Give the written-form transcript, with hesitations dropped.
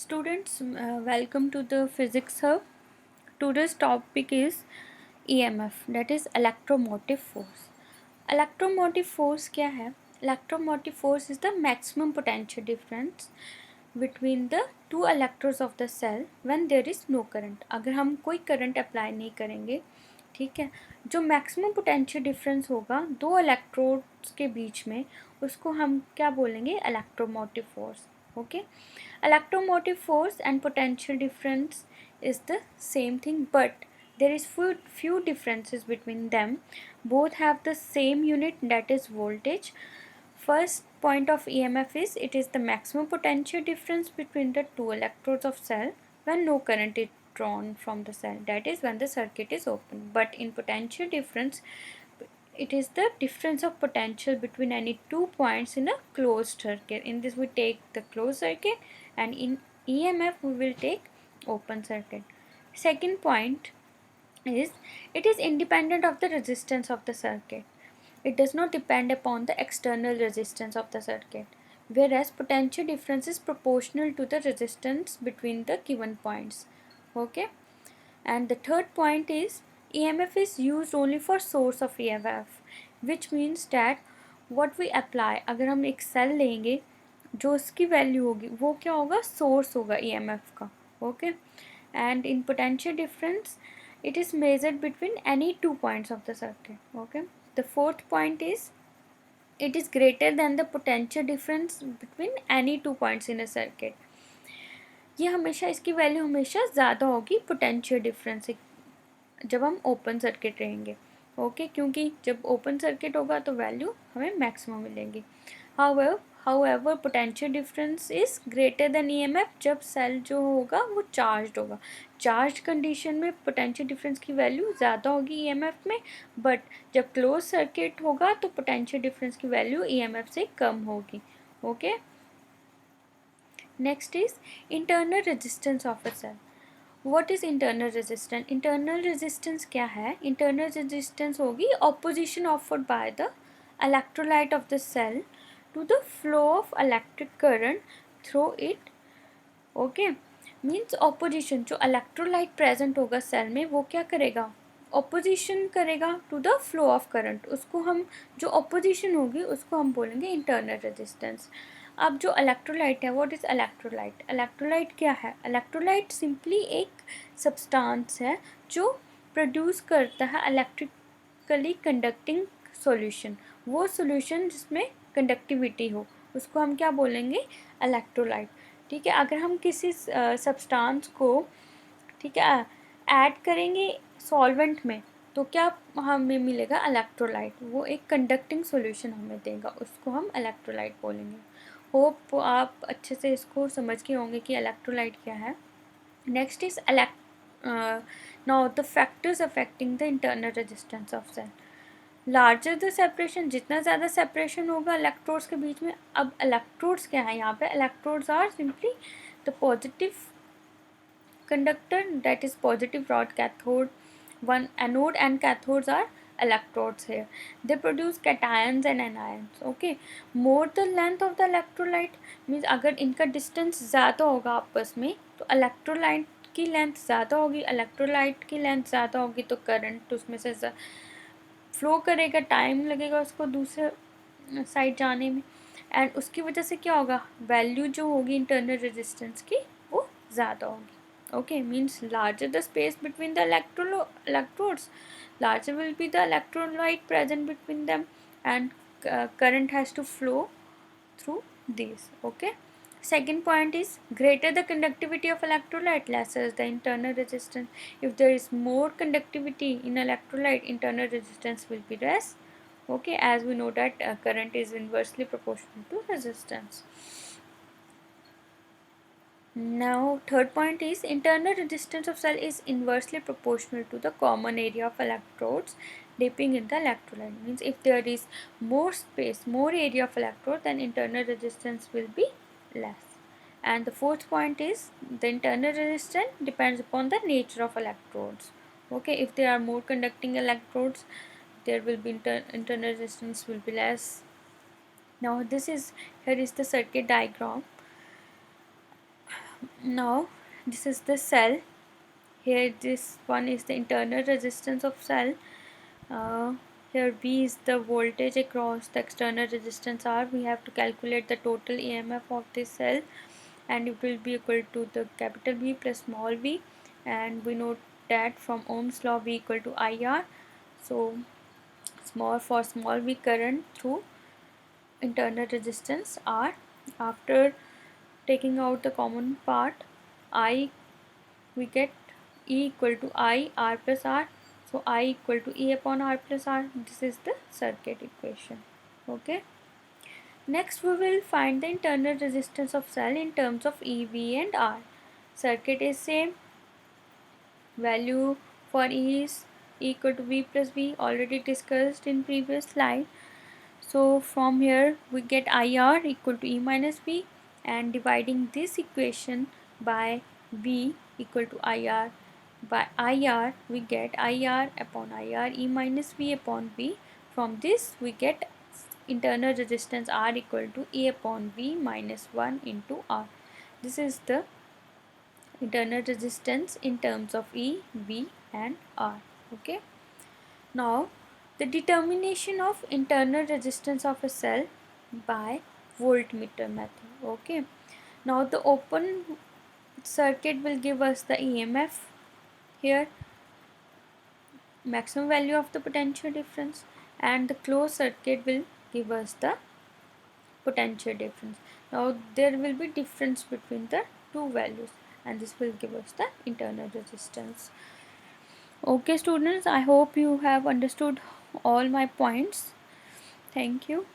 Students, welcome to the Physics Hub. Today's topic is EMF, that is electromotive force. Electromotive force क्या है? Electromotive force is the maximum potential difference between the two electrodes of the cell when there is no current. अगर हम कोई current apply नहीं करेंगे, ठीक है, जो मैक्सिमम पोटेंशियल डिफरेंस होगा दो इलेक्ट्रोड्स के बीच में, उसको हम क्या बोलेंगे? Electromotive force. Okay, electromotive force and potential difference is the same thing, but there is few differences between them. Both have the same unit, that is voltage. First point of EMF is it is the maximum potential difference between the two electrodes of cell when no current is drawn from the cell, that is when the circuit is open. But in potential difference, it is the difference of potential between any two points in a closed circuit. In this we take the closed circuit, and in EMF we will take open circuit. Second point is it is independent of the resistance of the circuit. It does not depend upon the external resistance of the circuit, whereas potential difference is proportional to the resistance between the given points. Okay, and the third point is EMF is used only for source of EMF, which means that what we apply, अगर हम एक cell लेंगे, जो उसकी value होगी वो क्या होगा? सोर्स होगा EMF का. Okay, and in potential difference it is measured between any two points of the circuit. Okay, the fourth point is it is greater than the potential difference between any two points in a circuit. ये हमेशा इसकी value हमेशा ज़्यादा होगी potential difference से जब हम open circuit रहेंगे. ओके, क्योंकि जब ओपन सर्किट होगा तो वैल्यू हमें मैक्सिमम मिलेगी. However potential difference is greater than EMF जब सेल जो होगा वो चार्ज्ड होगा. चार्ज कंडीशन में पोटेंशियल डिफरेंस की वैल्यू ज़्यादा होगी EMF में, बट जब क्लोज सर्किट होगा तो पोटेंशियल डिफरेंस की वैल्यू EMF से कम होगी. Okay, next is internal resistance of a cell. What is internal resistance? Internal resistance क्या है? Internal resistance होगी opposition offered by the electrolyte of the cell to the flow of electric current through it. Okay, means opposition, जो electrolyte present होगा cell में वो क्या करेगा? opposition करेगा to the flow of current. उसको हम, जो opposition होगी उसको हम बोलेंगे internal resistance. अब जो इलेक्ट्रोलाइट है, व्हाट इज़ इलेक्ट्रोलाइट? इलेक्ट्रोलाइट क्या है? इलेक्ट्रोलाइट सिंपली एक सब्सटेंस है जो प्रोड्यूस करता है इलेक्ट्रिकली कंडक्टिंग सॉल्यूशन. वो सॉल्यूशन जिसमें कंडक्टिविटी हो उसको हम क्या बोलेंगे? इलेक्ट्रोलाइट. ठीक है, अगर हम किसी सब्सटेंस को, ठीक है, ऐड करेंगे सॉल्वेंट में तो क्या हमें मिलेगा? इलेक्ट्रोलाइट. वो एक कंडक्टिंग सॉल्यूशन हमें देगा, उसको हम इलेक्ट्रोलाइट बोलेंगे. होप आप अच्छे से इसको समझ के होंगे कि इलेक्ट्रोलाइट क्या है. Next is now the factors affecting the internal resistance of cell. Larger the separation, जितना ज़्यादा सेपरेशन होगा इलेक्ट्रोड्स के बीच में. अब इलेक्ट्रोड्स क्या है यहाँ पे? Electrodes are simply the positive conductor, that is positive rod cathode. One anode and cathodes are electrodes here. They produce cations and anions. Okay, more the length of the electrolyte means अगर इनका distance ज़्यादा होगा आपस में तो electrolyte की length ज़्यादा होगी. इलेक्ट्रोलाइट की लेंथ ज़्यादा होगी तो करंट उसमें से फ्लो करेगा, टाइम लगेगा उसको दूसरे साइड जाने में, एंड उसकी वजह से क्या होगा? वैल्यू जो होगी इंटरनल रेजिस्टेंस की वो ज़्यादा होगी. Okay, means larger the space between the electrodes, larger will be the electrolyte present between them, and current has to flow through these. Okay, second point is greater the conductivity of electrolyte, lesser is the internal resistance. If there is more conductivity in electrolyte, internal resistance will be less. Okay, as we know that current is inversely proportional to resistance. Now third point is internal resistance of cell is inversely proportional to the common area of electrodes dipping in the electrolyte. Means if there is more space, more area of electrode, then internal resistance will be less. And the fourth point is the internal resistance depends upon the nature of electrodes. Okay, if there are more conducting electrodes, there will be internal resistance will be less. Now here is the circuit diagram. Now this is the cell. Here this one is the internal resistance of cell. uh, Here V is the voltage across the external resistance R. We have to calculate the total EMF of this cell, and it will be equal to the capital V plus small v, and we know that from Ohm's law V equal to IR. So small v current through internal resistance R. After taking out the common part, I, we get E equal to I R plus R. So I equal to E upon R plus R. This is the circuit equation. Okay. Next we will find the internal resistance of cell in terms of E, V and R. Circuit is same. Value for E is equal to V plus V, already discussed in previous slide. So from here we get IR equal to E minus V, and dividing this equation by V equal to IR by IR, we get IR upon IR E minus V upon V. From this we get internal resistance R equal to E upon V minus 1 into R. This is the internal resistance in terms of E, V and R. Okay. Now the determination of internal resistance of a cell by voltmeter method. Okay. Now the open circuit will give us the EMF here, maximum value of the potential difference, and the closed circuit will give us the potential difference. Now there will be difference between the two values, and this will give us the internal resistance. Okay students, I hope you have understood all my points. Thank you.